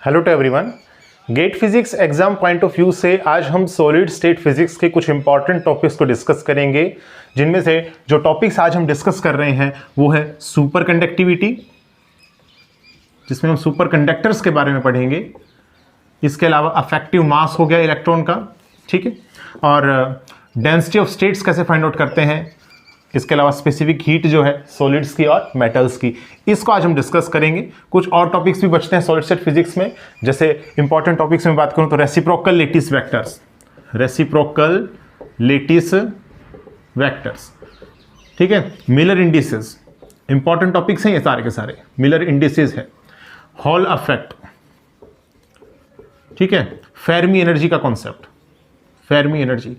Hello to everyone. GATE physics exam point of view से आज हम सॉलिड स्टेट फिजिक्स के कुछ इंपॉर्टेंट टॉपिक्स को डिस्कस करेंगे, जिनमें से जो टॉपिक्स आज हम डिस्कस कर रहे हैं वो है सुपर कंडक्टिविटी, जिसमें हम सुपर कंडक्टर्स के बारे में पढ़ेंगे। इसके अलावा अफेक्टिव मास हो गया इलेक्ट्रॉन का, ठीक है, और डेंसिटी ऑफ स्टेट्स कैसे फाइंड आउट करते हैं। इसके अलावा स्पेसिफिक हीट जो है सॉलिड्स की और मेटल्स की, इसको आज हम डिस्कस करेंगे। कुछ और टॉपिक्स भी बचते हैं सॉलिड स्टेट फिजिक्स में, जैसे इंपॉर्टेंट टॉपिक्स में बात करूं तो reciprocal lattice vectors, reciprocal lattice vectors, ठीक है, मिलर इंडिसेस, इंपॉर्टेंट टॉपिक्स हैं ये सारे के सारे। मिलर इंडिसेस है, हॉल इफेक्ट, ठीक है, फेर्मी एनर्जी का कॉन्सेप्ट, फेर्मी एनर्जी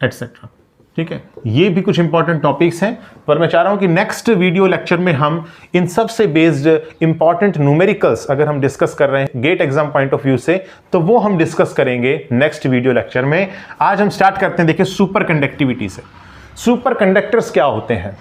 एटसेट्रा, ठीक है, ये भी कुछ इंपॉर्टेंट टॉपिक्स हैं। पर मैं चाह रहा हूं कि नेक्स्ट वीडियो लेक्चर में हम इन सब से बेस्ड इंपॉर्टेंट न्यूमेरिकल्स अगर हम डिस्कस कर रहे हैं GATE exam point of view से, तो वो हम डिस्कस करेंगे नेक्स्ट वीडियो लेक्चर में। आज हम स्टार्ट करते हैं, देखिए, सुपर कंडक्टिविटी से। सुपर कंडक्टर्स क्या होते हैं?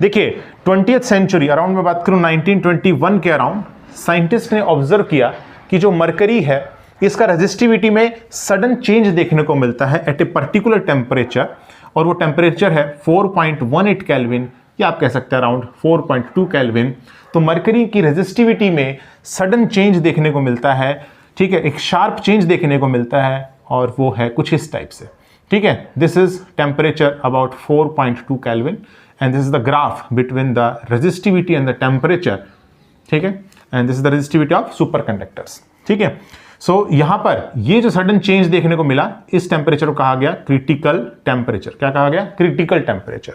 देखिए, 20th सेंचुरी अराउंड में बात करूं 1921 के अराउंड, साइंटिस्ट ने ऑब्जर्व किया कि जो मरकरी है इसका रेजिस्टिविटी में सडन चेंज देखने को मिलता है एट ए पर्टिकुलर टेम्परेचर, और वो टेम्परेचर है 4.18 केल्विन, या आप कह सकते हैं अराउंड 4.2 केल्विन। तो मरकरी की रेजिस्टिविटी में सडन चेंज देखने को मिलता है, ठीक है, एक शार्प चेंज देखने को मिलता है, और वो है कुछ इस टाइप से, ठीक है। This is temperature about 4.2 kelvin and this is the graph between the resistivity and the temperature, ठीक है, and this is the resistivity of super conductors, ठीक है। सो यहां पर ये जो सडन चेंज देखने को मिला, इस टेम्परेचर को कहा गया क्रिटिकल टेम्परेचर। क्या कहा गया? Critical temperature.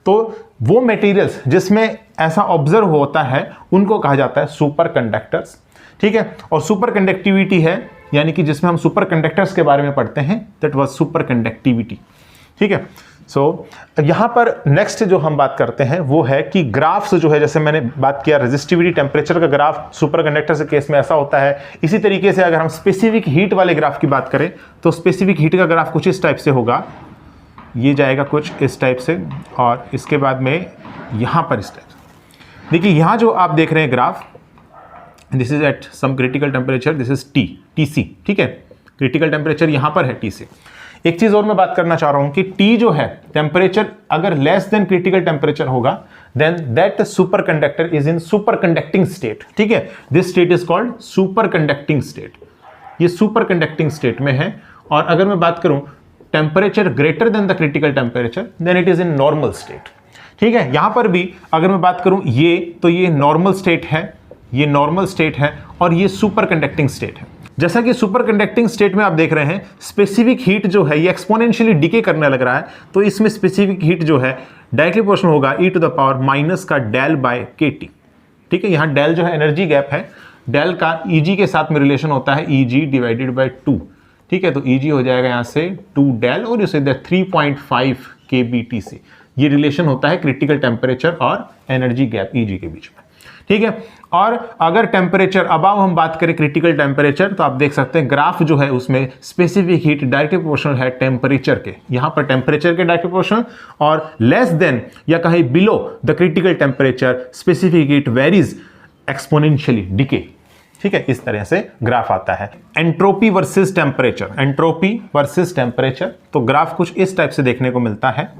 तो वो मटेरियल्स जिसमें ऐसा ऑब्जर्व होता है उनको कहा जाता है सुपर कंडक्टर्स, ठीक है। और सुपर कंडक्टिविटी है, यानी कि जिसमें हम सुपर कंडक्टर्स के बारे में पढ़ते हैं, दैट वाज सुपर कंडक्टिविटी, ठीक है। सो यहां पर नेक्स्ट जो हम बात करते हैं वो है कि ग्राफ्स जो है, जैसे मैंने बात किया रेजिस्टिविटी टेम्परेचर का ग्राफ सुपर कंडक्टर के केस में ऐसा होता है। इसी तरीके से अगर हम स्पेसिफिक हीट वाले ग्राफ की बात करें तो स्पेसिफिक हीट का ग्राफ कुछ इस टाइप से होगा, ये जाएगा कुछ इस टाइप से, और इसके बाद में यहां पर इस टाइप। देखिए, यहां जो आप देख रहे हैं graph, this is at some critical temperature, this is T C, ठीक है, क्रिटिकल टेम्परेचर यहां पर है टी सी। एक चीज और मैं बात करना चाह रहा हूं कि T जो है टेम्परेचर अगर लेस देन क्रिटिकल टेम्परेचर होगा, then that superconductor is in superconducting state, ठीक है। This state is called superconducting state, ये सुपर कंडक्टिंग स्टेट में है। और अगर मैं बात करूं temperature greater than the critical temperature, then it is in normal state, ठीक है। यहां पर भी अगर मैं बात करूं ये, तो ये नॉर्मल स्टेट है, ये नॉर्मल स्टेट है, और ये सुपर कंडक्टिंग स्टेट है। जैसा कि सुपर कंडक्टिंग स्टेट में आप देख रहे हैं स्पेसिफिक हीट जो है ये एक्सपोनेंशियली डिके करने लग रहा है, तो इसमें स्पेसिफिक हीट जो है डायरेक्टली प्रोपोर्शनल होगा e⁻- माइनस का डेल बाय kT, ठीक है। यहाँ डेल जो है एनर्जी गैप है, डेल का Eg के साथ में रिलेशन होता है Eg डिवाइडेड बाय 2, ठीक है। तो Eg हो जाएगा यहाँ से 2 डेल और इसे 3.5 kBTC, ये रिलेशन होता है क्रिटिकल टेम्परेचर और एनर्जी गैप Eg के बीच में, ठीक है। और अगर टेम्परेचर अबाव हम बात करें क्रिटिकल टेम्परेचर, तो आप देख सकते हैं ग्राफ जो है उसमें स्पेसिफिक हीट डायरेक्टली प्रोपोर्शनल है टेम्परेचर के, यहां पर टेम्परेचर के डायरेक्टली प्रोपोर्शनल, और लेस देन या कहीं below the critical temperature specific heat varies exponentially decay, ठीक है। इस तरह से ग्राफ आता है। Entropy versus temperature, entropy versus temperature, तो ग्राफ कुछ इस टाइप से देखने को मिलता है,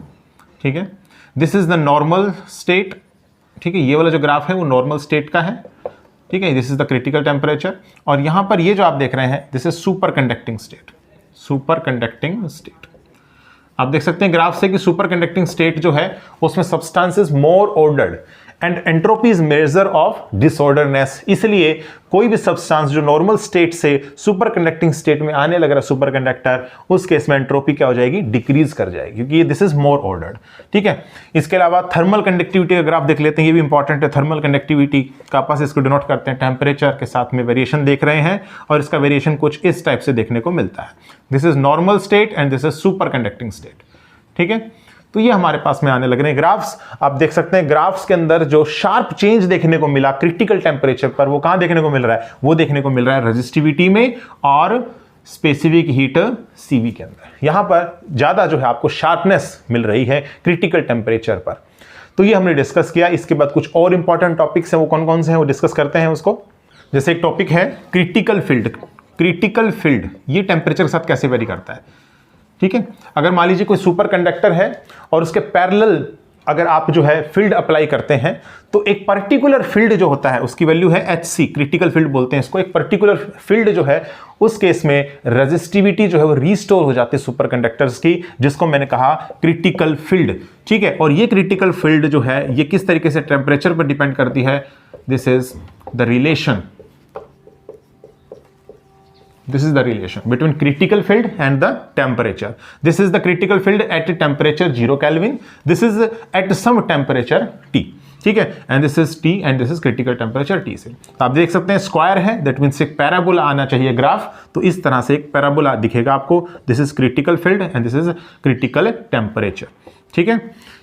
ठीक है। This is the normal state, ठीक है, ये वाला जो ग्राफ है वो नॉर्मल स्टेट का है, ठीक है। This is the critical temperature, और यहां पर ये जो आप देख रहे हैं this is super conducting state, super conducting state. आप देख सकते हैं ग्राफ से कि सुपर कंडक्टिंग स्टेट जो है उसमें substance is more ordered and entropy is measure of disorderness. इसलिए कोई भी सब्सटेंस जो नॉर्मल स्टेट से सुपर कंडक्टिंग स्टेट में आने लग रहा है सुपर कंडक्टर, उस केस में एंट्रोपी क्या हो जाएगी? डिक्रीज कर जाएगी, क्योंकि ये दिस इज मोर ऑर्डर्ड, ठीक है। इसके अलावा थर्मल कंडक्टिविटी का ग्राफ देख लेते हैं, ये भी इंपॉर्टेंट है। थर्मल कंडक्टिविटी का पास इसको डिनोट करते हैं, टेम्परेचर के साथ में वेरिएशन देख रहे हैं, और इसका वेरिएशन कुछ इस टाइप से देखने को मिलता है। This is normal state and this is super conducting state, ठीक है। तो ये हमारे पास में आने लग रहे हैं ग्राफ्स। आप देख सकते हैं ग्राफ्स के अंदर जो शार्प चेंज देखने को मिला क्रिटिकल टेम्परेचर पर, वो कहां देखने को मिल रहा है? वो देखने को मिल रहा है रेजिस्टिविटी में और स्पेसिफिक हीट CV के अंदर। यहां पर ज्यादा जो है आपको शार्पनेस मिल रही है क्रिटिकल टेम्परेचर पर। तो ये हमने डिस्कस किया। इसके बाद कुछ और इंपॉर्टेंट टॉपिक्स हैं, वो कौन कौन से हैं वो डिस्कस करते हैं उसको। जैसे एक टॉपिक है क्रिटिकल फील्ड। क्रिटिकल फील्ड ये टेम्परेचर के साथ कैसे वेरी करता है, ठीक है। अगर मान लीजिए कोई सुपर कंडक्टर है और उसके पैरेलल अगर आप जो है फील्ड अप्लाई करते हैं तो एक पर्टिकुलर फील्ड जो होता है उसकी वैल्यू है HC, क्रिटिकल फील्ड बोलते हैं इसको। एक पर्टिकुलर फील्ड जो है उस केस में रेजिस्टिविटी जो है वो रिस्टोर हो जाती है सुपर कंडक्टर्स की, जिसको मैंने कहा क्रिटिकल फील्ड, ठीक है। और ये क्रिटिकल फील्ड जो है ये किस तरीके से टेम्परेचर पर डिपेंड करती है, this is the relation, this is the relation between critical field and the temperature. This is the critical field at temperature 0 Kelvin. This is at some temperature T, ठीक है। and this is T and this is critical temperature T से। तो आप देख सकते हैं square है, that means एक पैराबोला आना चाहिए ग्राफ, तो इस तरह से एक पैराबोला दिखेगा आपको। This is critical field and this is critical temperature, ठीक है।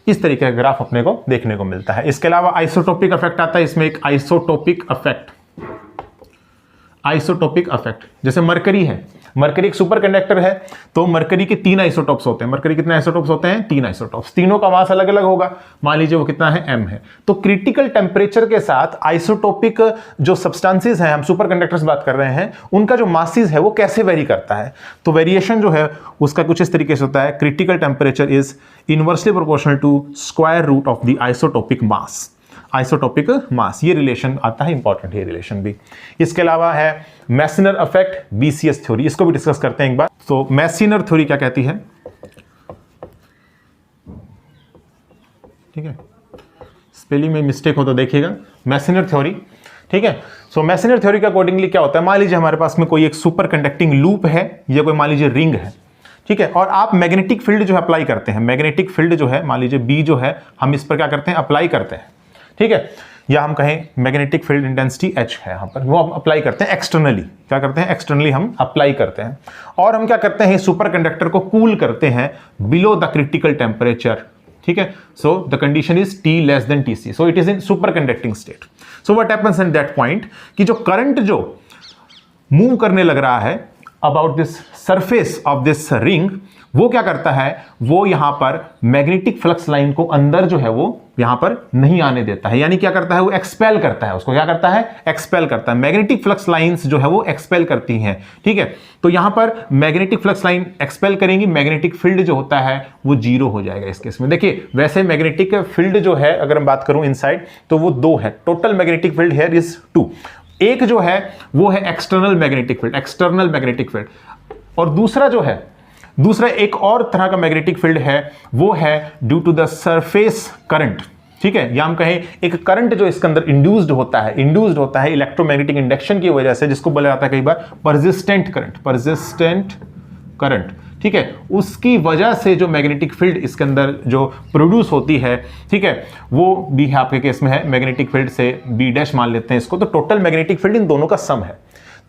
इस तरीके का ग्राफ अपने को देखने को मिलता है। इसके अलावा आइसोटोपिक इफेक्ट आता है, इसमें एक आइसोटोपिक इफेक्ट, आइसोटोपिक इफेक्ट, जैसे मरकरी है, मरकरी एक सुपर कंडक्टर है तो मरकरी के 3 आइसोटोप्स होते हैं। मरकरी कितने आइसोटोप्स होते हैं, 3 आइसोटोप्स, तीनों का मास अलग अलग होगा, मान लीजिए वो कितना है m है। तो क्रिटिकल टेम्परेचर के साथ आइसोटोपिक जो सब्सटेंसेस हैं, हम सुपर कंडक्टर्स बात कर रहे हैं, उनका जो मासेस है वो कैसे वेरी करता है। तो वेरिएशन जो है उसका कुछ इस तरीके से होता है, critical temperature is inversely proportional to square root of the isotopic mass, isotopic mass, ये रिलेशन आता है, इंपॉर्टेंट ये रिलेशन भी। इसके अलावा है मेसनर इफेक्ट, BCS थ्योरी, इसको भी डिस्कस करते हैं एक बार। तो मेसनर थ्योरी क्या कहती है, ठीक है, स्पेलिंग में मिस्टेक हो तो देखिएगा, मेसनर थ्योरी, ठीक है। सो मेसनर थ्योरी के अकॉर्डिंगली क्या होता है, मान लीजिए हमारे पास में कोई एक सुपर कंडक्टिंग लूप है या कोई मान लीजिए रिंग है, ठीक है, और आप मैग्नेटिक फील्ड जो है अप्लाई करते हैं, मैग्नेटिक फील्ड जो है मान लीजिए B जो है, हम इस पर क्या करते हैं, अप्लाई करते हैं, ठीक है, या हम कहें मैग्नेटिक फील्ड इंटेंसिटी H है यहाँ पर, वो हम अप्लाई करते हैं एक्सटर्नली, क्या करते हैं, एक्सटर्नली हम अप्लाई करते हैं। और हम क्या करते हैं, सुपर कंडक्टर को कूल करते हैं बिलो द क्रिटिकल टेम्परेचर, ठीक है। So the condition is T less then TC, so it is in superconducting state. So what happens in that point कि जो करंट जो मूव करने लग रहा है about this surface of this ring, वो क्या करता है, वो यहां पर मैग्नेटिक फ्लक्स लाइन को अंदर जो है वो यहां पर नहीं आने देता है, यानी क्या करता है, वो एक्सपेल करता है, उसको क्या करता है, एक्सपेल करता है। मैग्नेटिक फ्लक्स लाइंस जो है वो एक्सपेल करती हैं, ठीक है। तो यहां पर मैग्नेटिक फ्लक्स लाइन एक्सपेल करेंगी, मैग्नेटिक फील्ड जो होता है वो 0 हो जाएगा इस केस में। देखिए वैसे मैग्नेटिक फील्ड जो है अगर मैं बात करूं इनसाइड तो वो 2 है, total magnetic field here is 2। एक जो है वो है external magnetic field, external magnetic field, और दूसरा जो है, दूसरा एक और तरह का मैग्नेटिक फील्ड है, वो है due to the surface current, ठीक है, या हम कहें एक करंट जो इसके अंदर इंड्यूस्ड होता है इलेक्ट्रोमैग्नेटिक इंडक्शन की वजह से, जिसको बोला जाता है कई बार परसिस्टेंट करंट, परसिस्टेंट करंट, ठीक है, उसकी वजह से जो मैग्नेटिक फील्ड इसके अंदर जो प्रोड्यूस होती है, ठीक है, वो भी आपके केस में है, मैग्नेटिक फील्ड से B' मान लेते हैं इसको। तो टोटल मैग्नेटिक फील्ड इन दोनों का सम है।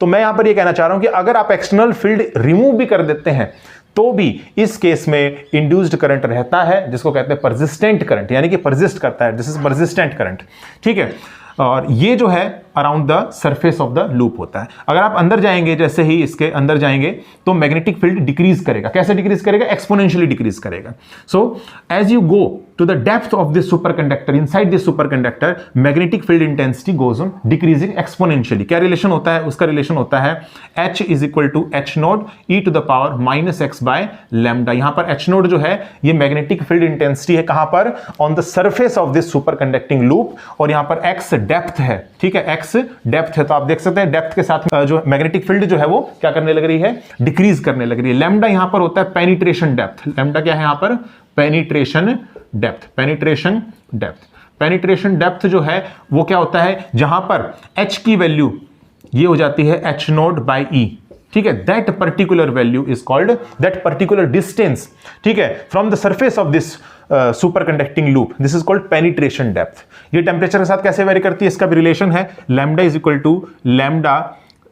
तो मैं यहां पर ये कहना चाह रहा हूं कि अगर आप एक्सटर्नल फील्ड रिमूव भी कर देते हैं तो भी इस केस में इंड्यूस्ड करंट रहता है, जिसको कहते हैं परसिस्टेंट करंट, यानी कि परसिस्ट करता है, दिस इज परसिस्टेंट करंट, ठीक है। और ये जो है around the surface of the loop होता है। अगर आप अंदर जाएंगे, जैसे ही इसके अंदर जाएंगे तो मैग्नेटिक फील्ड डिक्रीज करेगा। कैसे डिक्रीज करेगा, एक्सपोनेंशियली डिक्रीज करेगा। So as you go to the depth of this superconductor, inside this superconductor, magnetic field intensity goes on decreasing exponentially. क्या रिलेशन होता है, उसका रिलेशन होता है H is equal to H naught e to the power minus x by lambda. यहां पर H node जो है ये मैग्नेटिक फील्ड इंटेंसिटी है, कहां पर, on the surface of this super conducting loop, और यहां पर x डेप्थ है, ठीक है, x डेप्थ है। तो आप देख सकते हैं डेप्थ के साथ जो मैग्नेटिक फील्ड जो है वो क्या करने लग रही है, डिक्रीज करने लग रही है। लैम्डा यहां पर होता है पेनिट्रेशन डेप्थ, लैम्डा क्या है यहां पर, penetration depth, penetration depth, penetration depth जो है वो क्या होता है, जहां पर h की वैल्यू ये हो जाती है H नोड बाई E, ठीक है, that particular value is called, that particular distance, ठीक है, from the surface of this super conducting loop, this is called penetration depth. ये टेम्परेचर के साथ कैसे वेरी करती है, इसका भी रिलेशन है, lambda is equal to lambda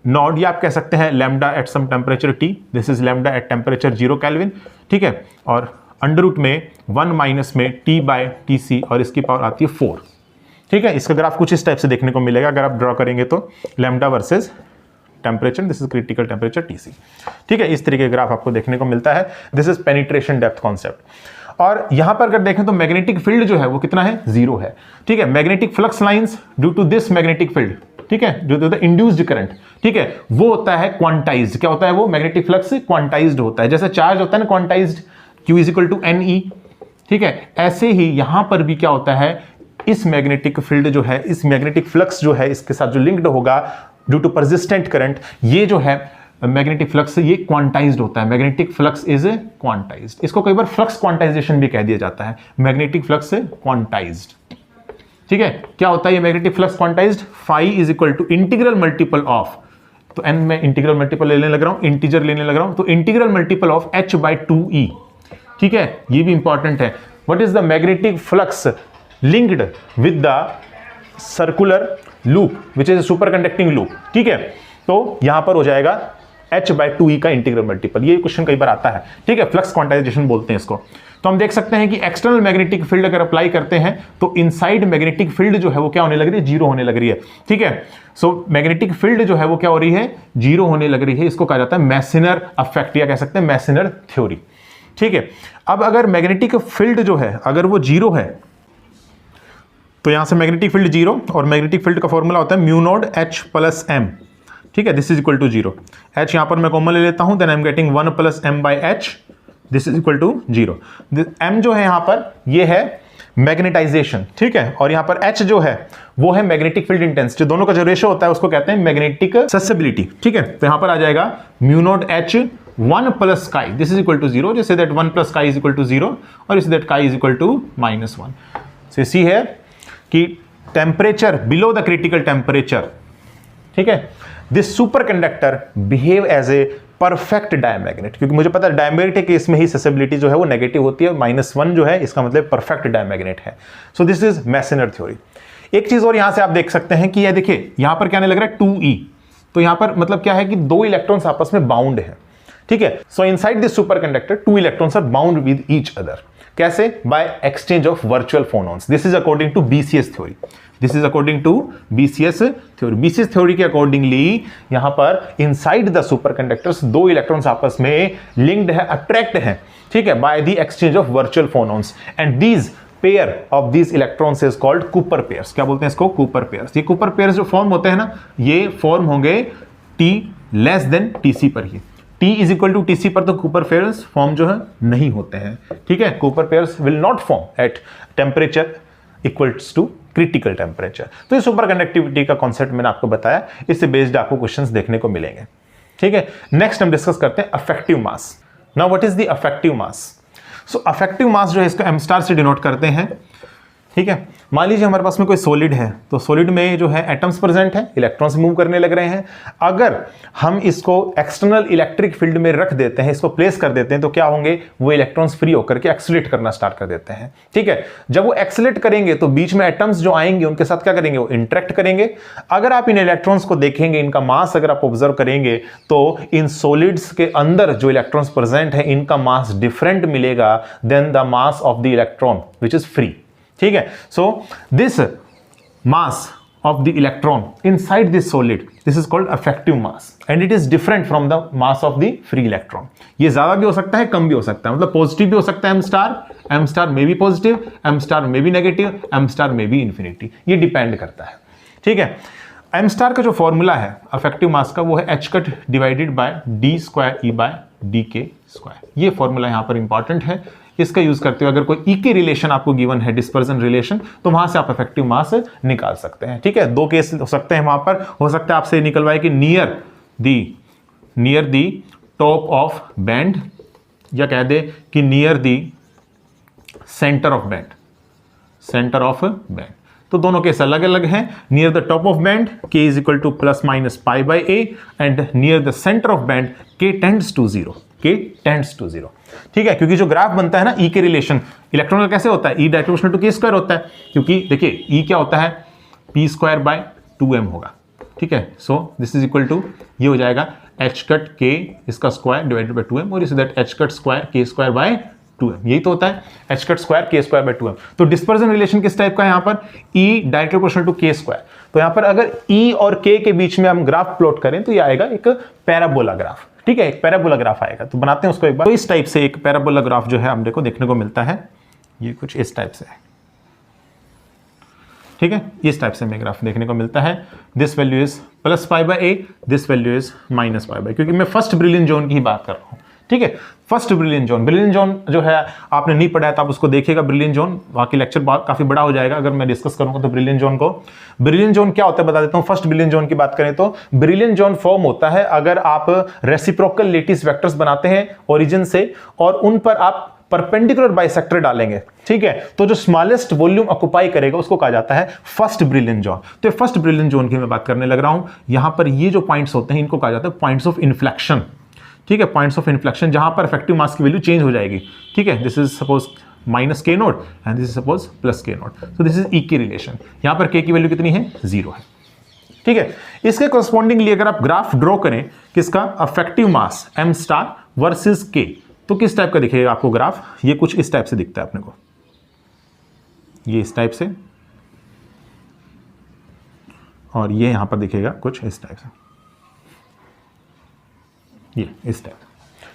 naught, या आप कह सकते हैं lambda at some temperature T, this is lambda at temperature 0 kelvin, ठीक है, और अंडर रूट में 1 माइनस में T बाय TC, और इसकी पावर आती है 4, ठीक है। इसका ग्राफ कुछ इस टाइप से देखने को मिलेगा अगर आप ड्रॉ करेंगे तो, lambda versus temperature, this is critical temperature TC, ठीक है, इस तरीके का ग्राफ आपको देखने को मिलता है। This is penetration depth concept. और यहां पर अगर देखें तो मैग्नेटिक फील्ड जो है वो कितना है, 0 है, ठीक है। Magnetic flux lines due to this magnetic field, ठीक है, जो होता है इंड्यूस्ड करंट, ठीक है, वो होता है क्वांटाइज्ड। क्या होता है वो? मैग्नेटिक फ्लक्स क्वांटाइज्ड होता है। जैसे चार्ज होता है ना क्वांटाइज्ड, Q = NE, ठीक है, ऐसे ही यहां पर भी क्या होता है, इस मैग्नेटिक फील्ड जो है, इस मैग्नेटिक फ्लक्स जो है, इसके साथ जो लिंक्ड होगा ड्यू टू परसिस्टेंट करंट, ये जो है मैग्नेटिक फ्लक्स, ये क्वांटाइज्ड होता है। Magnetic flux is quantized. इसको कई बार फ्लक्स क्वांटाइजेशन भी कह दिया जाता है, मैग्नेटिक फ्लक्स क्वांटाइज्ड। ठीक है, क्या होता है ये magnetic flux quantized? Phi = integral multiple of, तो n में इंटीग्रल मल्टीपल लेने लग रहा हूं, इंटीजर लेने लग रहा हूं, तो इंटीग्रल मल्टीपल ऑफ h/2e। ठीक है, ये भी इंपॉर्टेंट है। What is the magnetic flux linked with the circular loop which is super conducting loop? ठीक है, तो यहां पर हो जाएगा h/2e का इंटीग्रल मल्टीपल। ये क्वेश्चन कई बार आता है, ठीक है, फ्लक्स क्वांटाइजेशन बोलते हैं इसको। तो हम देख सकते हैं कि एक्सटर्नल मैग्नेटिक फील्ड अगर अप्लाई करते हैं तो इनसाइड मैग्नेटिक फील्ड जो है वो क्या होने लग रही है? जीरो होने लग रही है। ठीक है, सो मैग्नेटिक फील्ड जो है वो क्या हो रही है? जीरो होने लग रही है। इसको कहा जाता है मेसनर इफेक्ट, या कह सकते हैं मेसनर थ्योरी। ठीक है, अब अगर मैग्नेटिक फील्ड जो है अगर वो जीरो है, तो यहां से मैग्नेटिक फील्ड जीरो, और मैग्नेटिक फील्ड का फॉर्मूला होता है μ0H+m। ठीक है, this is equal to zero. H यहां पर मैं कॉमन ले लेता हूं, then I am getting 1+m/h, this is equal to zero. m जो है यहां पर ये है मैग्नेटाइजेशन, ठीक है, और यहां पर h जो है वो है मैग्नेटिक फील्ड इंटेंसिटी। दोनों का जो रेशियो होता है उसको कहते हैं मैग्नेटिक ससेसिबिलिटी। ठीक है, तो यहां पर आ जाएगा μ0H 1 + chi, this is equal to zero, जैसे दैट 1 + chi = 0, और is that chi = -1। So see है कि temperature below the critical temperature, ठीक है, this superconductor behave as a perfect diamagnet, क्योंकि मुझे पता है डायमैग्नेट के केस में ही ससेसिबिलिटी जो है वो नेगेटिव होती है, -1 जो है इसका मतलब परफेक्ट डायमैग्नेट है। So this is Meissner theory. एक चीज और यहां से आप देख सकते हैं कि ये देखिए यहां पर क्या लग रहा है 2e, तो यहां पर मतलब क्या है कि दो इलेक्ट्रॉन्स आपस में बाउंड है। ठीक है, so inside this superconductor 2 electrons are bound with each other. कैसे? By exchange of virtual phonons. This is according to BCS theory. This is according to BCS theory. BCS theory के accordingly यहां पर inside the superconductors दो electrons आपस में linked है, attract है, ठीक है, by the exchange of virtual phonons, and these pair of these electrons is called Cooper pairs. क्या बोलते हैं इसको? Cooper pairs. ये कूपर पेयर्स जो फॉर्म होते हैं ना, ये फॉर्म होंगे T TC पर ही। T = TC पर तो कूपर पेयर्स फॉर्म जो है नहीं होते हैं। ठीक है, Cooper pairs will not form at temperature equals to critical temperature. तो ये सुपर कंडक्टिविटी का कॉन्सेप्ट मैंने आपको बताया, इससे बेस्ड आपको क्वेश्चंस देखने को मिलेंगे। ठीक है, नेक्स्ट हम डिस्कस करते हैं effective mass. Now what is the effective mass? So effective mass जो है इसको m* से डिनोट करते हैं। ठीक है, मान लीजिए हमारे पास में कोई सॉलिड है, तो सॉलिड में जो है एटम्स प्रेजेंट है, इलेक्ट्रॉन्स मूव करने लग रहे हैं। अगर हम इसको एक्सटर्नल इलेक्ट्रिक फील्ड में रख देते हैं, इसको प्लेस कर देते हैं, तो क्या होंगे? वो इलेक्ट्रॉन्स फ्री होकर के एक्सीलरेट करना स्टार्ट कर देते हैं। ठीक है, जब वो एक्सीलरेट करेंगे तो बीच में एटम्स जो आएंगे उनके साथ क्या करेंगे? वो इंटरेक्ट करेंगे। अगर आप इन इलेक्ट्रॉन्स को देखेंगे, इनका मास अगर आप ऑब्जर्व करेंगे, तो इन सॉलिड्स के अंदर जो इलेक्ट्रॉन्स प्रेजेंट है इनका मास डिफरेंट मिलेगा then the mass of the electron which is free. ठीक है, so this mass of the electron inside this solid, this is called effective mass and it is different from the mass of the free electron. ये ज्यादा भी हो सकता है, कम भी हो सकता है, मतलब पॉजिटिव भी हो सकता है m* में भी पॉजिटिव, m* में भी नेगेटिव, m* में भी इंफिनिटी, ये डिपेंड करता है। ठीक है, m* का जो फॉर्मूला है अफेक्टिव मास का वो है h डिवाइडेड बाय d²e/dk²। ये फॉर्मूला यहां पर इंपॉर्टेंट है, इसका यूज करते हुए अगर कोई ई के रिलेशन आपको गिवन है, डिस्पर्जन रिलेशन, तो वहां से आप इफेक्टिव मास निकाल सकते हैं। ठीक है, दो केस हो सकते हैं वहां पर, हो सकता है आपसे निकलवाए कि near the top of band, या कह दे कि near the centre of band. तो दोनों केस अलग अलग हैं। Near the top of band k = +-π/a and near the centre of band k tends to zero. ठीक है, क्योंकि जो ग्राफ बनता है ना ई के रिलेशन इलेक्ट्रॉन का कैसे होता है? E डायरेक्शनल टू k² होता है, क्योंकि देखिए E क्या होता है? p²/2m होगा। ठीक है, so this is equal to, ये हो जाएगा h⁻k इसका स्क्वायर डिवाइडेड बाय 2m, और इस दैट h² k²/2m, यही तो होता है h² k²/2m। तो डिस्पर्जन रिलेशन किस टाइप का है यहाँ पर? E directly proportional to k²। तो यहाँ पर अगर E और k के बीच में हम ग्राफ प्लॉट करें तो ये आएगा एक पैराबोला ग्राफ। ठीक है, एक पैराबोला ग्राफ आएगा, तो बनाते हैं उसको एक बार। तो इस टाइप से एक पैराबोला ग्राफ जो है हम देखो देखने को मिलता है, ये कुछ इस टाइप से है। ठीक है, इस टाइप से हमें ग्राफ देखने को मिलता है। This value is plus pi by A, this value is minus pi bye, क्योंकि मैं फर्स्ट ब्रिलियंट जोन की ही बात कर रहा हूँ। ठीक है, फर्स्ट ब्रिलियंट जोन जो है आपने नहीं पढ़ा है तो आप उसको देखिएगा। ब्रिलियंट जोन बाकी लेक्चर काफी बड़ा हो जाएगा अगर मैं डिस्कस करूंगा तो ब्रिलियंट जोन को। ब्रिलियंट जोन क्या होता है बता देता हूं। फर्स्ट ब्रिलियंट जोन की बात करें तो ब्रिलियंट जोन फॉर्म होता है अगर आप रेसिप्रोकल लेटिस वेक्टर्स बनाते हैं ओरिजिन से और उन पर आप परपेंडिकुलर बाइसेक्टर डालेंगे। ठीक है, तो जो स्मॉलेस्ट वॉल्यूम ऑक्युपाई करेगा उसको कहा जाता है फर्स्ट ब्रिलियंट जोन। तो फर्स्ट ब्रिलियंट जोन की मैं बात करने लग रहा हूं। यहां पर ये जो पॉइंट्स होते हैं इनको कहा जाता है पॉइंट्स ऑफ इन्फ्लेक्शन। ठीक है, पॉइंट्स ऑफ इन्फ्लेक्शन जहां पर इफेक्टिव मास की वैल्यू चेंज हो जाएगी। ठीक है, दिस इज सपोज माइनस के note and this is suppose plus के नोट। सो दिस इज ई की रिलेशन। यहां पर के की वैल्यू कितनी है? 0 है। ठीक है, इसके कॉरस्पॉन्डिंगली अगर आप ग्राफ ड्रॉ करें किसका, इफेक्टिव मास एम स्टार वर्सेस के, तो किस टाइप का दिखेगा आपको ग्राफ? ये कुछ इस टाइप से दिखता है अपने को, ये इस टाइप से, और ये यहां पर दिखेगा कुछ इस टाइप से, ये इस टाइप।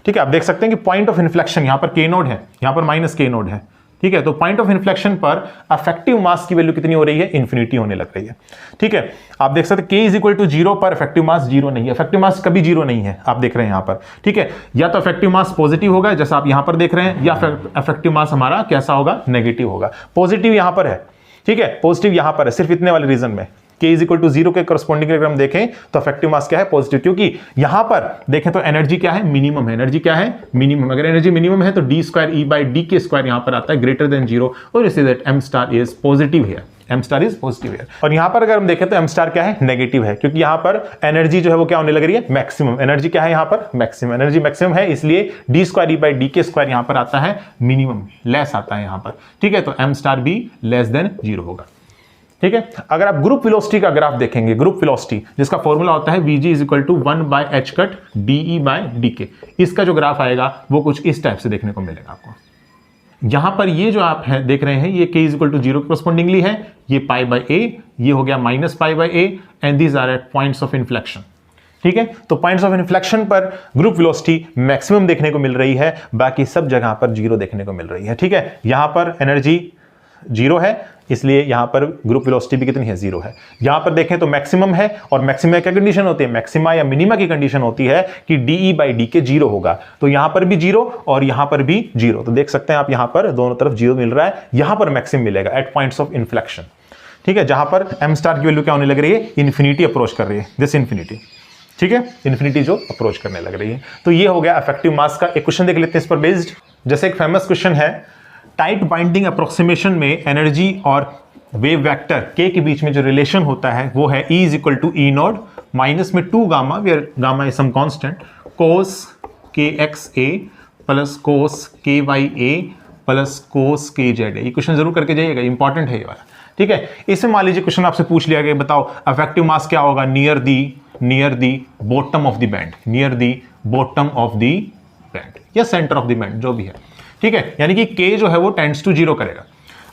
ठीक है, आप देख सकते हैं कि पॉइंट ऑफ इन्फ्लेक्शन यहां पर के नोड है, यहां पर माइनस के नोड है। ठीक है, तो पॉइंट ऑफ इन्फ्लेक्शन पर इफेक्टिव मास की वैल्यू कितनी हो रही है? इन्फिनिटी होने लग रही है। ठीक है, आप देख सकते हैं के इज इक्वल टू 0 पर इफेक्टिव मास 0 नहीं है। इफेक्टिव मास कभी 0 नहीं है, आप देख रहे हैं यहां पर। ठीक है, या तो इफेक्टिव मास पॉजिटिव होगा जैसा आप यहां पर देख रहे हैं, या इफेक्टिव मास हमारा कैसा होगा? नेगेटिव होगा। पॉजिटिव यहां पर है। ठीक है, पॉजिटिव यहां पर है सिर्फ इतने वाले रीजन में। के इज इक्वल टू 0 के करस्पॉन्डिंग अगर हम देखें तो इफेक्टिव मास क्या है? पॉजिटिव, क्योंकि यहां पर देखें तो एनर्जी क्या है? मिनिमम है। एनर्जी क्या है? मिनिमम। अगर एनर्जी मिनिमम है तो d square E by d k square यहां पर आता है ग्रेटर देन 0 और is that m star is positive here. M star is positive here. और यहां पर अगर हम देखें तो एम स्टार क्या है? नेगेटिव है, क्योंकि यहां पर एनर्जी जो है वो क्या होने लग रही है? मैक्सिमम। एनर्जी क्या है यहां पर? मैक्सिमम। एनर्जी मैक्सिमम है, इसलिए D square E by d k square यहां पर आता है मिनिमम, लेस आता है यहां पर। ठीक है, तो एम स्टार भी लेस देन 0 होगा। ठीक है, अगर आप ग्रुप वेलोसिटी का ग्राफ देखेंगे, ग्रुप वेलोसिटी जिसका फॉर्मूला होता है Vg is equal to 1 by h cut d E by d k, इसका जो ग्राफ आएगा वो कुछ इस टाइप से देखने को मिलेगा आपको। यहां पर ये जो आप है देख रहे हैं ये k is equal to 0 correspondingly है, ये पाई बाय ए, ये हो गया minus pi by a and these are at points of inflection. ठीक है, तो पॉइंट्स ऑफ इन्फ्लेक्शन पर ग्रुप वेलोसिटी मैक्सिमम देखने को मिल रही है, बाकी सब जगह पर 0 देखने को मिल रही है। ठीक है, यहां पर एनर्जी 0 है इसलिए यहां पर ग्रुप वेलोसिटी भी कितनी है? 0 है। यहां पर देखें तो मैक्सिमम है, और मैक्सिमा क्या कंडीशन होती है? मैक्सिमा या मिनिमा की कंडीशन होती है कि डीई बाई डी के 0 होगा। तो यहां पर भी 0 और यहां पर भी 0, तो देख सकते हैं आप यहां पर दोनों तरफ 0 मिल रहा है। यहां पर मैक्सिमम मिलेगा एट पॉइंट्स ऑफ इन्फ्लेक्शन। ठीक है, जहां पर एम स्टार की वैल्यू क्या होने लग रही है? इन्फिनिटी अप्रोच कर रही है, दिस इन्फिनिटी। ठीक है, इन्फिनिटी जो अप्रोच करने लग रही है। तो ये हो गया इफेक्टिव मास का। एक क्वेश्चन देख लेते हैं इस पर बेस्ड। जैसे एक फेमस क्वेश्चन है, टाइट बाइंडिंग अप्रोक्सीमेशन में एनर्जी और वेव वेक्टर के के बीच में जो रिलेशन होता है वो है E is equal to E not minus में 2 gamma, where gamma is some constant, cos के एक्स ए प्लस कोस के वाई ए प्लस कोस के जेड ए। ये क्वेश्चन जरूर करके जाइएगा, इंपॉर्टेंट है ये वाला। ठीक है, इसमें मान लीजिए क्वेश्चन आपसे पूछ लिया गया, बताओ इफेक्टिव मास क्या होगा near the bottom of the band, near the bottom of the band या सेंटर ऑफ द बैंड, जो भी है। ठीक है, यानी कि k जो है वो टेंड्स टू 0 करेगा।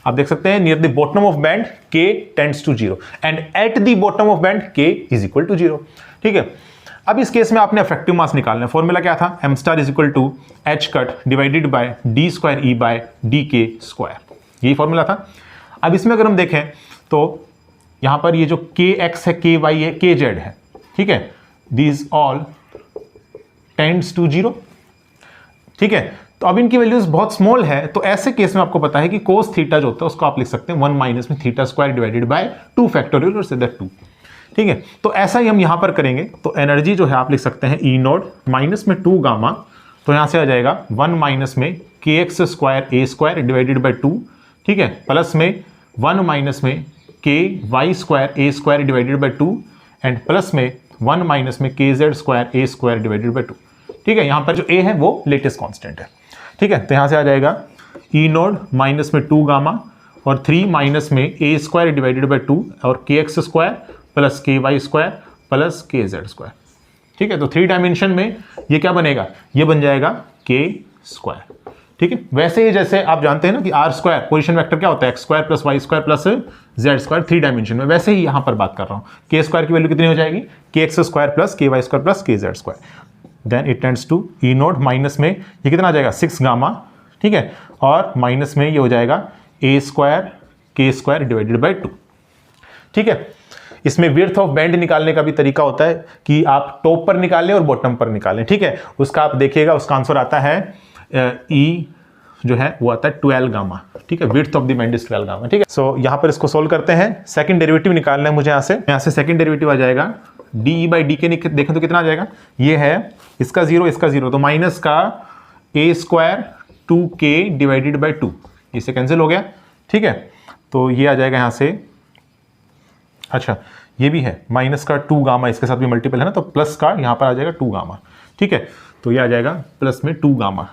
आप देख सकते हैं near the bottom of band k tends to 0 and at the bottom of band k is equal to 0। ठीक है, अब इस केस में आपने इफेक्टिव मास निकालना है। फॉर्मूला क्या था? M star is equal to h cut divided by d square E by d k square, यही फॉर्मूला था। अब इसमें अगर हम देखें तो यहां पर ये जो के एक्स है, के वाई है, के जेड है। ठीक है, दीज ऑल टेंड्स टू 0। ठीक है, तो अब इनकी वैल्यूज बहुत स्मॉल है, तो ऐसे केस में आपको पता है कि कोस थीटा जो होता है उसको आप लिख सकते हैं 1 माइनस में theta square divided by 2 factorial और से दैट 2। ठीक है, तो ऐसा ही हम यहां पर करेंगे। तो एनर्जी जो है आप लिख सकते हैं ई नॉट माइनस में 2 गामा, तो यहां से आ जाएगा 1 माइनस में k x square a square divided by 2। ठीक है, प्लस में 1 माइनस में k y square a square divided by 2 and plus में 1 माइनस में k z square a square divided by 2। ठीक है, यहां पर जो ए है वो लेटेस्ट कांस्टेंट है। ठीक है, तो यहां से आ जाएगा ई नोड माइनस में 2 गामा और 3 माइनस में ए स्क्वायर डिवाइडेड बाय 2 और के x square plus k y square plus k z square. ठीक है, तो 3 डायमेंशन में ये क्या बनेगा? ये बन जाएगा के स्क्वायर। ठीक है, वैसे ही जैसे आप जानते हैं ना कि आर स्क्वायर पोजिशन वेक्टर क्या होता है? X square plus y square plus z square 3 dimension में, वैसे ही यहां पर बात कर रहा हूं। के स्क्वायर की वैल्यू कितनी हो जाएगी? K x square plus k y square plus k z square, then it tends to E naught minus में ये कितना आ जाएगा? 6 गामा। ठीक है, और माइनस में ये हो जाएगा ए स्क्वायर के स्क्वायर डिवाइडेड बाय 2। ठीक है। इसमें विड्थ ऑफ बैंड निकालने का भी तरीका होता है कि आप टॉप पर निकालें और बॉटम पर निकालें, ठीक है। उसका आप देखिएगा, उसका आंसर आता है ई जो है वो आता है 12 गामा, ठीक है। Width of the band is 12 gamma, ठीक है। सो यहां पर इसको सोल्व करते हैं। सेकंड डेरिवेटिव निकालना है मुझे। यहां से सेकंड डेरिवेटिव आ जाएगा डी बाई डी के, देखें तो कितना आ जाएगा, ये है इसका 0 इसका 0, तो माइनस का a square 2k divided by 2, इससे कैंसिल हो गया, ठीक है। तो ये आ जाएगा यहां से, अच्छा ये भी है माइनस का 2 गामा, इसके साथ भी मल्टीपल है ना, तो प्लस का यहां पर आ जाएगा 2 गामा, ठीक है। तो ये आ जाएगा प्लस में 2 गामा,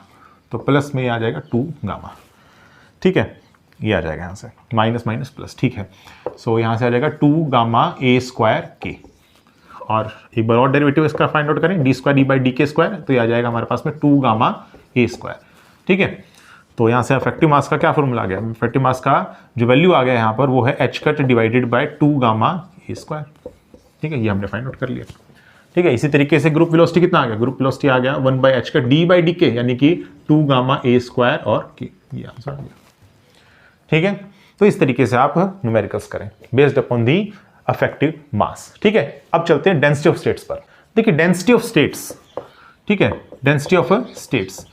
तो प्लस में ये आ जाएगा 2 गामा, ठीक है। ये आ जाएगा यहाँ से माइनस माइनस प्लस, ठीक है। सो यहाँ से आ जाएगा 2 गामा a स्क्वायर के, और एक बार और डेरिवेटिव इसका फाइंड आउट करें, D square D by d k square, तो ये आ जाएगा हमारे पास में 2 गामा a स्क्वायर, ठीक है। तो यहाँ से इफेक्टिव मास का क्या फॉर्मूला आ गया, इफेक्टिव मास का जो वैल्यू आ गया यहाँ पर वो है h cut divided by 2 gamma a square, ठीक है। ये हमने फाइंड आउट कर लिया, ठीक है। इसी तरीके से ग्रुप वेलोसिटी कितना आ गया, ग्रुप वेलोसिटी आ गया 1 बाई एच का डी बाई डी के, यानी कि 2 गामा a स्क्वायर और के, ये आंसर आ गया, ठीक है। तो इस तरीके से आप न्यूमेरिकल्स करें बेस्ड अपॉन दी अफेक्टिव मास, ठीक है। अब चलते हैं डेंसिटी ऑफ स्टेट्स पर। देखिए डेंसिटी ऑफ स्टेट्स, ठीक है, डेंसिटी ऑफ स्टेट्स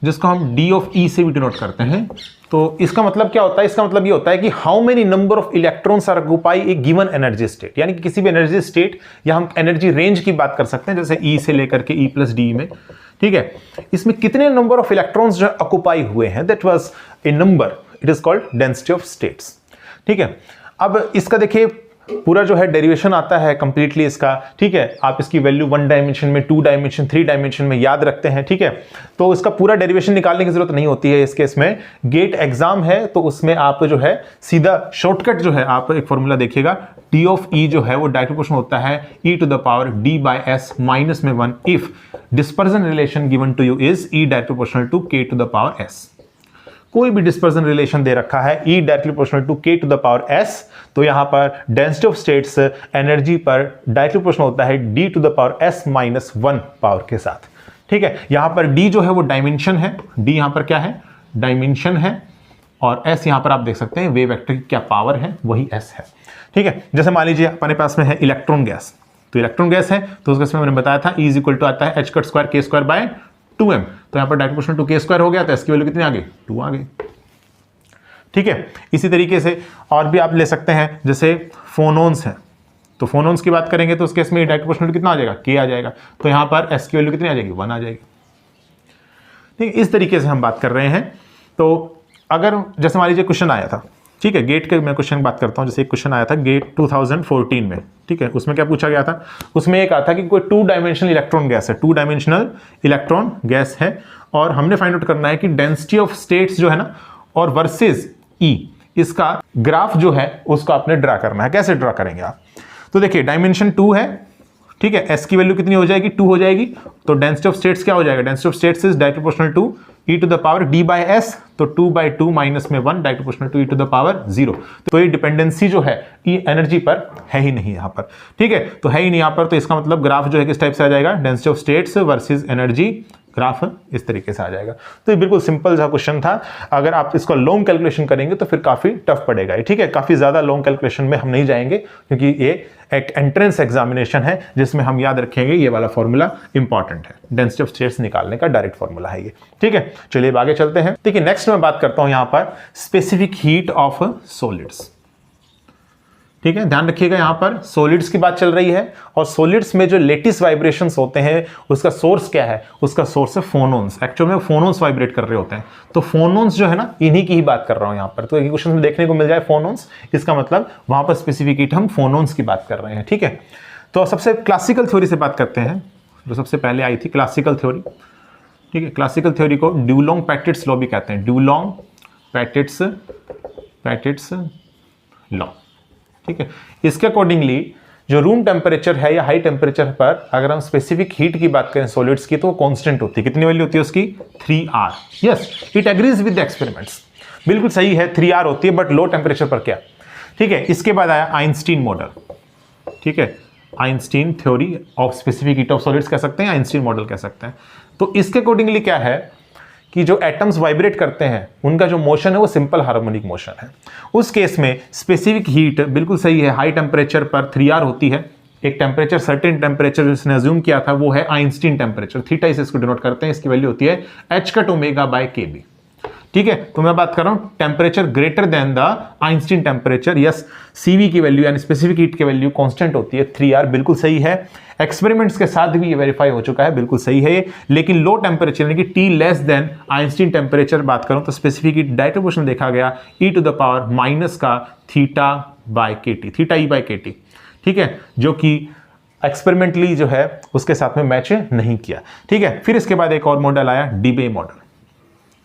जिसको हम डी ऑफ ई से भी डिनोट करते हैं। तो इसका मतलब क्या होता है, इसका मतलब ये होता है कि how many number of electrons are occupy a given energy state, यानी कि किसी भी एनर्जी स्टेट या हम एनर्जी रेंज की बात कर सकते हैं, जैसे ई से लेकर के ई प्लस डी में, ठीक है। इसमें कितने नंबर ऑफ इलेक्ट्रॉन्स जो ऑक्यूपाई हुए हैं, that was a number, it is called density of states, ठीक है। अब इसका देखिए पूरा जो है डेरिवेशन आता है कंप्लीटली इसका, ठीक है। आप इसकी वैल्यू 1 डायमेंशन में, 2 डायमेंशन, 3 डायमेंशन में याद रखते हैं, ठीक है। तो इसका पूरा डेरिवेशन निकालने की जरूरत नहीं होती है इस केस में। गेट एग्जाम है तो उसमें आप जो है सीधा शॉर्टकट जो है, आप एक फॉर्मूला देखिएगा, टी ऑफ ई जो है वो डायरेक्ट प्रोपोर्शनल होता है e to the power d by s minus में 1 if dispersion relation given to you is e direct proportional to k to the power s। कोई भी डिस्पर्जन रिलेशन दे रखा है e directly proportional to k to the power s, तो यहां पर density of states energy पर directly proportional होता है d to the power s minus 1 power के साथ, ठीक है। यहां पर d जो है वो डायमेंशन है, d यहां पर क्या है, डायमेंशन है, और s यहां पर आप देख सकते हैं वेव वेक्टर की क्या पावर है, वही s है, ठीक है। जैसे मान लीजिए अपने पास में है इलेक्ट्रॉन गैस, तो इलेक्ट्रॉन गैस है तो उस केस में मैंने बताया था E इज इक्वल टू आता है h cut square k square by 2m, तो यहां पर direct proportional to k square हो गया, तो s की वैल्यू कितनी आ गई, 2 आ गई, ठीक है। इसी तरीके से और भी आप ले सकते हैं, जैसे फोनोन्स है, तो फोनोन्स की बात करेंगे तो उस केस में डायरेक्ट प्रोपोर्शनल कितना आ जाएगा, k आ जाएगा, तो यहां पर s की वैल्यू कितनी आ जाएगी, 1 आ जाएगी, ठीक है। इस तरीके से हम बात कर रहे हैं। तो अगर जैसे मान लीजिए क्वेश्चन आया था, ठीक है, गेट के मैं क्वेश्चन की बात करता हूं, जैसे एक क्वेश्चन आया था गेट 2014 में, ठीक है। उसमें क्या पूछा गया था, उसमें एक आता कि कोई 2 डायमेंशनल इलेक्ट्रॉन गैस है, 2 डायमेंशनल इलेक्ट्रॉन गैस है, और हमने फाइंड आउट करना है कि डेंसिटी ऑफ स्टेट्स जो है ना और वर्सेस E, इसका ग्राफ जो है उसको आपने ड्रा करना है। कैसे ड्रा करेंगे आप, तो देखिए डायमेंशन 2 है, ठीक है, s की वैल्यू कितनी हो जाएगी, 2 हो जाएगी, तो डेंसिटी ऑफ स्टेट्स क्या हो जाएगा, density of states is direct proportional to e to the power d by s, तो 2 बाई 2 माइनस में 1 direct proportional to e to the power 0। तो ये डिपेंडेंसी जो है e एनर्जी पर है ही नहीं यहाँ पर, ठीक है, तो है ही नहीं यहाँ पर, तो इसका मतलब ग्राफ जो है किस टाइप से आ जाएगा, density of states versus energy graph इस तरीके से आ जाएगा। तो ये बिल्कुल सिंपल सा क्वेश्चन था। अगर आप इसको लॉन्ग कैलकुलेशन करेंगे तो फिर काफी टफ पड़ेगा, ठीक है। काफी ज्यादा लॉन्ग कैलकुलेशन में हम नहीं जाएंगे, क्योंकि ये एक एंट्रेंस एग्जामिनेशन है जिसमें हम याद रखेंगे ये वाला फॉर्मूला इंपॉर्टेंट है, डेंसिटी ऑफ स्टेट्स निकालने का डायरेक्ट फॉर्मूला है ये, ठीक है। चलिए आगे चलते हैं। देखिए नेक्स्ट मैं बात करता हूं यहां पर स्पेसिफिक हीट ऑफ सॉलिड्स, ठीक है। ध्यान रखिएगा यहां पर सॉलिड्स की बात चल रही है, और सॉलिड्स में जो लेटिस वाइब्रेशंस होते हैं उसका सोर्स क्या है, उसका सोर्स है फोनोन्स। एक्चुअल में फोनोन्स वाइब्रेट कर रहे होते हैं, तो फोनोन्स जो है ना इन्हीं की ही बात कर रहा हूं यहां पर। तो एक क्वेश्चन में देखने को मिल जाए फोनोन्स, इसका मतलब वहां पर स्पेसिफिक हीट हम फोनोन्स की बात कर रहे हैं, ठीक है। तो सबसे क्लासिकल थ्योरी से बात करते हैं, जो सबसे पहले आई थी क्लासिकल थ्योरी, ठीक है। क्लासिकल थ्योरी को ड्यूलोंग पैटिट्स लॉ भी कहते हैं, ड्यूलोंग पैटिट्स लॉ, ठीक है। इसके अकॉर्डिंगली जो रूम टेम्परेचर है या हाई टेम्परेचर पर अगर हम स्पेसिफिक हीट की बात करें सॉलिड्स की, तो वो कांस्टेंट होती है। कितनी वैल्यू होती है उसकी, 3R। Yes, it agrees with the experiments, बिल्कुल सही है, 3R होती है, बट लो टेम्परेचर पर क्या, ठीक है। इसके बाद आया आइंस्टीन मॉडल, ठीक है, Einstein theory of specific heat of solids कह सकते हैं, आइंस्टीन मॉडल कह सकते हैं। तो इसके अकॉर्डिंगली क्या है कि जो एटम्स वाइब्रेट करते हैं उनका जो मोशन है वो सिंपल हार्मोनिक मोशन है। उस केस में स्पेसिफिक हीट बिल्कुल सही है, हाई टेम्परेचर पर 3R होती है। एक टेम्परेचर, सर्टेन टेम्परेचर जिसने अज्यूम किया था वो है आइंस्टीन टेम्परेचर, थीटा इसे इसको डिनोट करते हैं, इसकी वैल्यू होती है h/ω/kb। ठीक है, तो मैं बात कर रहा हूं temperature greater than the Einstein temperature, yes CV की वैल्यू यानी स्पेसिफिक हीट की वैल्यू कांस्टेंट होती है 3R, बिल्कुल सही है। एक्सपेरिमेंट्स के साथ भी ये वेरीफाई हो चुका है, बिल्कुल सही है ये। लेकिन लो टेम्परेचर यानी कि T less then Einstein temperature बात करूं तो स्पेसिफिक हीट डायरेक्ट प्रोपोर्शनल देखा गया e⁻⁻⁰ थीटा E/kT, ठीक है, जो कि एक्सपेरिमेंटली जो है उसके साथ में मैच नहीं किया। ठीक है, फिर इसके बाद एक और मॉडल आया डीबे मॉडल।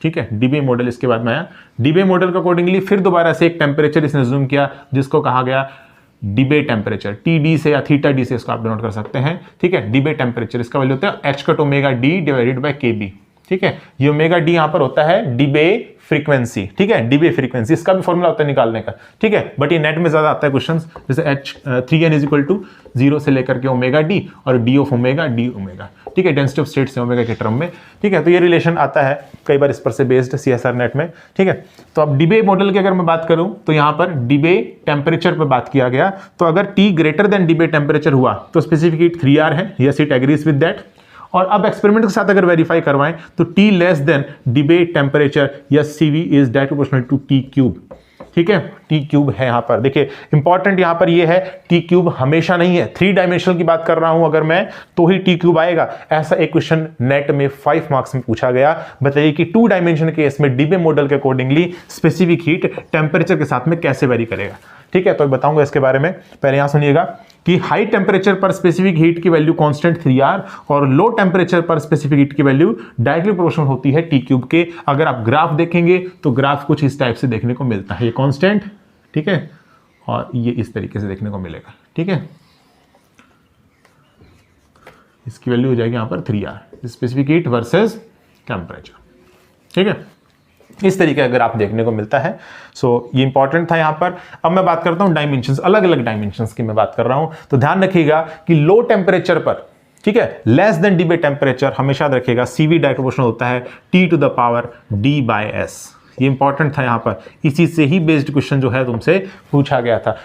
ठीक है, डीबे मॉडल इसके बाद में आया। डीबे मॉडल का अकॉर्डिंगली फिर दोबारा से एक टेम्परेचर इसने जूम किया जिसको कहा गया डीबे टेम्परेचर, TD से या थीटा D से इसको आप डिनोट कर सकते हैं। ठीक है, डीबे टेम्परेचर इसका वैल्यू होता है h/ω/d/kb। ठीक है, ये ओमेगा डी यहां पर होता है डीबे फ्रीक्वेंसी। ठीक है, डीबे फ्रीक्वेंसी इसका भी फॉर्मूला होता है निकालने का। ठीक है, बट ये नेट में ज्यादा आता है क्वेश्चन, जैसे h3n = 0 से लेकर के ओमेगा डी और d of omega D omega. ठीक है, डेंसिटी ऑफ स्टेट से ओमेगा के टर्म में। ठीक है, तो ये रिलेशन आता है कई बार इस पर से बेस्ड CSR नेट में। ठीक है, तो अब डीबे मॉडल की अगर मैं बात करूं तो यहां पर डीबे टेम्परेचर पर बात किया गया, तो अगर T greater than Debye temperature हुआ तो स्पेसिफिक हीट 3R है, yes it agrees with that. और अब एक्सपेरिमेंट के साथ अगर वेरीफाई करवाएं तो T less than Debye temperature या CV is direct proportional to T³। ठीक है, T³ है यहां पर। देखिए इंपॉर्टेंट यहां पर ये है T³ हमेशा नहीं है, 3 डायमेंशनल की बात कर रहा हूं अगर मैं तो ही T³ आएगा। ऐसा एक क्वेश्चन नेट में 5 मार्क्स में पूछा गया। बताइए कि 2 डायमेंशन केस में डीबे मॉडल के अकॉर्डिंगली स्पेसिफिक हीट टेम्परेचर के साथ में कैसे वेरी करेगा। ठीक है, तो बताऊंगा इसके बारे में। पहले यहां सुनिएगा कि हाई टेम्परेचर पर स्पेसिफिक हीट की वैल्यू कांस्टेंट 3R और लो टेम्परेचर पर स्पेसिफिक हीट की वैल्यू डायरेक्टली प्रोपोर्शनल होती है T³ के। अगर आप ग्राफ देखेंगे तो ग्राफ कुछ इस टाइप से देखने को मिलता है, ये कांस्टेंट, ठीक है, और ये इस तरीके से देखने को मिलेगा। ठीक है, इसकी वैल्यू हो जाएगी यहां पर 3R specific heat versus temperature. ठीक है, इस तरीके अगर आप देखने को मिलता है। सो ये इंपॉर्टेंट था यहां पर। अब मैं बात करता हूं डायमेंशंस, अलग अलग डायमेंशंस की मैं बात कर रहा हूं, तो ध्यान रखिएगा कि लो टेम्परेचर पर, ठीक है, लेस देन डीबे टेम्परेचर हमेशा याद रखिएगा CV डायरेक्ट प्रोपोर्शनल होता है T⁻D/S। ये इंपॉर्टेंट था यहां पर, इसी से ही बेस्ड क्वेश्चन जो है तुमसे पूछा गया था,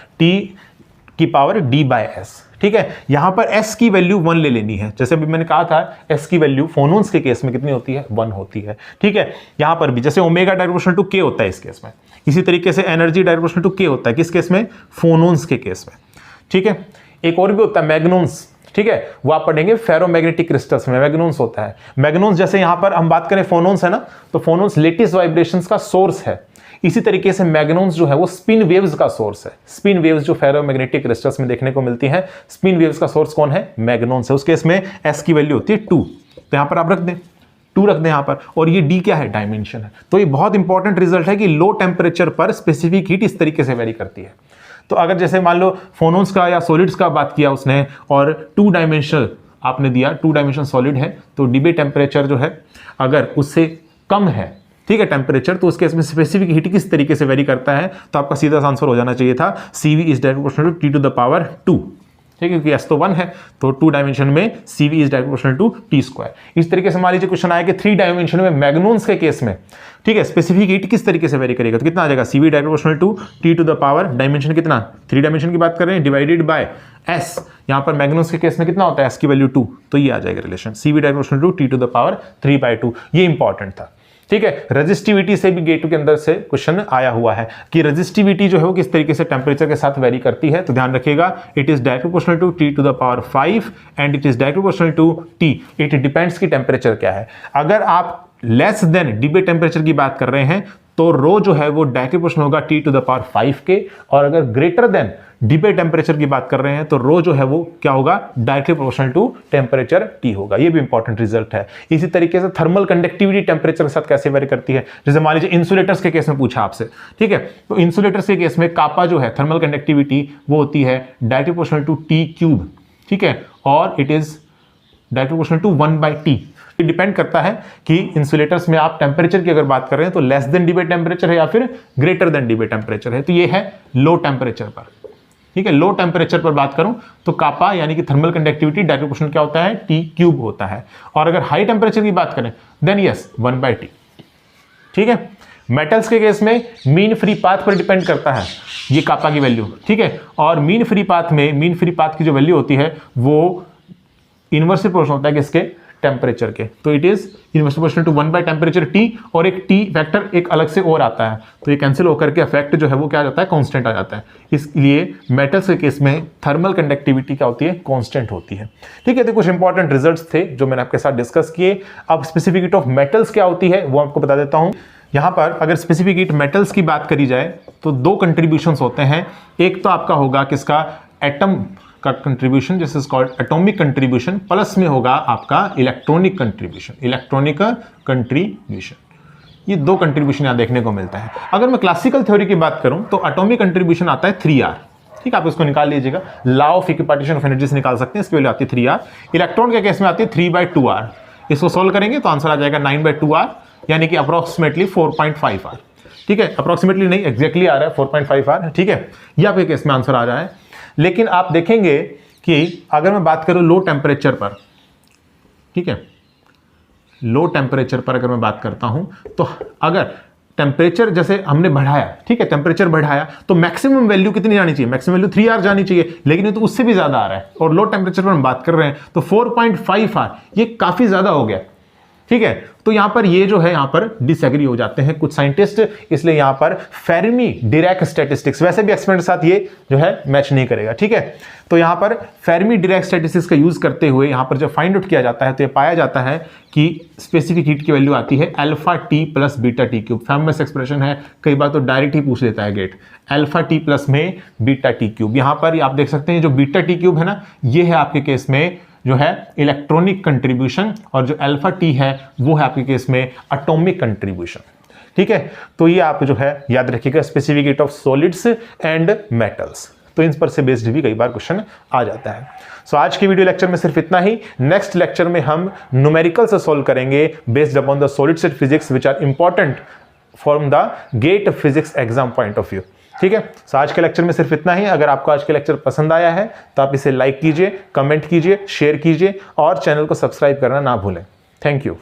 T⁻D/S। ठीक है, यहां पर S की वैल्यू 1 ले लेनी है। जैसे अभी मैंने कहा था S की वैल्यू फोनोन्स के केस में कितनी होती है, 1 होती है। ठीक है, यहां पर भी जैसे omega direct proportional to K होता है इस केस में, इसी तरीके से energy direct proportional to K होता है किस केस में, फोनोन्स के केस में। ठीक है, एक और भी होता है मैग्नोन्स। ठीक है, वो आप पढ़ेंगे फेरोमैग्नेटिक क्रिस्टल्स में मैग्नोन्स होता है। मैग्नोन्स जैसे यहां पर हम बात करें फोनोन्स है ना, तो फोनोन्स लेटेस्ट वाइब्रेशंस का सोर्स है। इसी तरीके से मैग्नोन्स जो है वो स्पिन वेव्स का सोर्स है। स्पिन वेव्स जो फेरोमैग्नेटिक क्रिस्टल्स में देखने को मिलती हैं, स्पिन वेव्स का सोर्स कौन है, मैग्नोन्स है। उस केस में S की वैल्यू होती है 2, तो यहां पर आप रख दें 2 रख दें यहां पर, और ये D क्या है, डायमेंशन है। तो ये बहुत इंपॉर्टेंट रिजल्ट है कि लो टेम्परेचर पर स्पेसिफिक हीट इस तरीके से वेरी करती है। तो अगर जैसे मान लो फोनोन्स का या सॉलिड्स का बात किया उसने और 2 डायमेंशनल आपने दिया, 2 डायमेंशनल सॉलिड है, तो डीबे टेम्परेचर जो है अगर उससे कम है, ठीक है, टेम्परेचर, तो उसके इसमें स्पेसिफिक हीट किस तरीके से वेरी करता है, तो आपका सीधा आंसर हो जाना चाहिए था CV is direct proportional to T⁻²। ठीक है, क्योंकि S तो 1 है, तो 2 डायमेंशन में CV is direct proportional to T²। इस तरीके से मान लीजिए क्वेश्चन आया कि 3 डायमेंशन में मैग्नोन्स के केस में, ठीक है, स्पेसिफिक हीट किस तरीके से वेरी करेगा, तो कितना आ जाएगा, CV direct proportional to T⁻, dimension कितना, 3 डायमेंशन की बात कर रहे हैं, डिवाइडेड बाय S। यहां पर मैग्नोन्स के केस में कितना होता है, S की वैल्यू 2, तो ये आ जाएगा relation CV direct proportional to T⁻3/2। ये इंपॉर्टेंट था। ठीक है, रेजिस्टिविटी से भी गेट के अंदर से क्वेश्चन आया हुआ है कि रेजिस्टिविटी जो है वो किस तरीके से टेम्परेचर के साथ वेरी करती है, तो ध्यान रखिएगा it is direct proportional to T⁵ and it is direct proportional to T। It depends की टेम्परेचर क्या है। अगर आप लेस देन डीबे टेम्परेचर की बात कर रहे हैं तो रो जो है वो डायरेक्ट प्रोपोर्शनल होगा T⁵ के, और अगर ग्रेटर देन डीबे टेम्परेचर की बात कर रहे हैं तो रो जो है वो क्या होगा, directly proportional to temperature T होगा। ये भी इंपॉर्टेंट रिजल्ट है। इसी तरीके से थर्मल कंडक्टिविटी टेम्परेचर के साथ कैसे वेरी करती है, जैसे मान लीजिए इंसुलेटर्स के केस में पूछा आपसे, ठीक है, तो इंसुलेटर्स के केस में कापा जो है थर्मल कंडक्टिविटी वो होती है डायरेक्टली प्रोपोर्शनल टू T³, ठीक है, और it is directly proportional to 1/T। Depend करता है कि इंसुलेटर्स में आप टेम्परेचर की अगर बात कर रहे हैं तो लेस देन डीबे टेम्परेचर है या फिर ग्रेटर देन डीबे टेम्परेचर है, तो ये है लो टेम्परेचर पर। ठीक है, लो टेम्परेचर पर बात करूं तो कापा यानी कि थर्मल कंडक्टिविटी डायरेक्ट प्रोपोर्शनल क्या होता है, T³ होता है। और अगर हाई टेम्परेचर की बात करें देन यस 1/T। ठीक है। मेटल्स के केस में मीन फ्री पाथ पर डिपेंड करता है ये कापा की वैल्यू, ठीक है। और मीन फ्री पाथ की जो वैल्यू होती है वो इनवर्सली प्रोपोर्शनल होता है किसके, टेम्परेचर के। तो it is inversely proportional to 1 by temperature T, और एक टी फैक्टर एक अलग से और आता है, तो ये कैंसिल होकर के इफेक्ट जो है वो क्या आ जाता है, कांस्टेंट आ जाता है। इसलिए मेटल्स के केस में थर्मल कंडक्टिविटी क्या होती है, कांस्टेंट होती है, ठीक है। तो कुछ इंपॉर्टेंट रिजल्ट्स थे जो मैंने आपके साथ डिस्कस किए। अब स्पेसिफिक हीट ऑफ मेटल्स क्या होती है वो आपको बता देता हूं। यहां पर अगर स्पेसिफिक हीट मेटल्स की बात करी जाए तो दो कंट्रीब्यूशंस होते हैं। एक तो आपका होगा किसका, एटम का कंट्रीब्यूशन, जिस is called atomic contribution, plus में होगा आपका इलेक्ट्रॉनिक कंट्रीब्यूशन। ये दो कंट्रीब्यूशन यहां देखने को मिलता है। अगर मैं क्लासिकल थ्योरी की बात करूं तो एटॉमिक कंट्रीब्यूशन आता है 3R, ठीक है, आप इसको निकाल लीजिएगा, law of equipartition of energy से निकाल सकते हैं, इसकी वैल्यू आती है 3R। इलेक्ट्रॉन के केस में आती है 3/2R। इसको सोल्व करेंगे तो आंसर आ जाएगा 9/2R, यानी कि अप्रोक्सीमेटली 4.5R, ठीक है। अप्रोक्सीमेटली नहीं, एग्जैक्टली आ रहा है 4.5R, ठीक है। यह आपके केस में आंसर आ रहा है। लेकिन आप देखेंगे कि अगर मैं बात करूं लो टेम्परेचर पर, ठीक है, लो टेम्परेचर पर अगर मैं बात करता हूं तो अगर टेम्परेचर जैसे हमने बढ़ाया, ठीक है, टेम्परेचर बढ़ाया तो मैक्सिमम वैल्यू कितनी जानी चाहिए, मैक्सिमम वैल्यू 3R जानी चाहिए, लेकिन ये तो उससे भी ज्यादा आ रहा है, और लो टेम्परेचर पर हम बात कर रहे हैं तो 4.5R, ये काफी ज्यादा हो गया, ठीक है। तो यहां पर ये जो है यहां पर डिसएग्री हो जाते हैं कुछ साइंटिस्ट, इसलिए यहां पर फेर्मी डिरैक स्टैटिस्टिक्स, वैसे भी एक्सपेरिमेंट के साथ ये जो है मैच नहीं करेगा, ठीक है। तो यहां पर फेर्मी डिरैक स्टैटिस्टिक्स का यूज करते हुए यहां पर जब फाइंड आउट किया जाता है तो ये पाया जाता है कि स्पेसिफिक हीट की वैल्यू आती है alpha T plus beta T cube. Famous expression है, कई बार तो डायरेक्ट ही पूछ लेता है गेट, अल्फा टी प्लस में बीटा टी क्यूब। यहां पर आप देख सकते हैं जो बीटा टी क्यूब है ना, ये है आपके केस में जो है इलेक्ट्रॉनिक कंट्रीब्यूशन, और जो अल्फा टी है वो है आपके केस में एटॉमिक कंट्रीब्यूशन, ठीक है। तो ये आप जो है याद रखिएगा, specific heat of solids and metals, तो इन पर से बेस्ड भी कई बार क्वेश्चन आ जाता है। सो आज की वीडियो लेक्चर में सिर्फ इतना ही। नेक्स्ट लेक्चर में हम न्यूमेरिकल से सॉल्व करेंगे based upon the solid state physics which are important from the GATE physics exam point of view, ठीक है। सो आज के लेक्चर में सिर्फ इतना ही। अगर आपको आज के लेक्चर पसंद आया है तो आप इसे लाइक कीजिए, कमेंट कीजिए, शेयर कीजिए और चैनल को सब्सक्राइब करना ना भूलें। Thank you.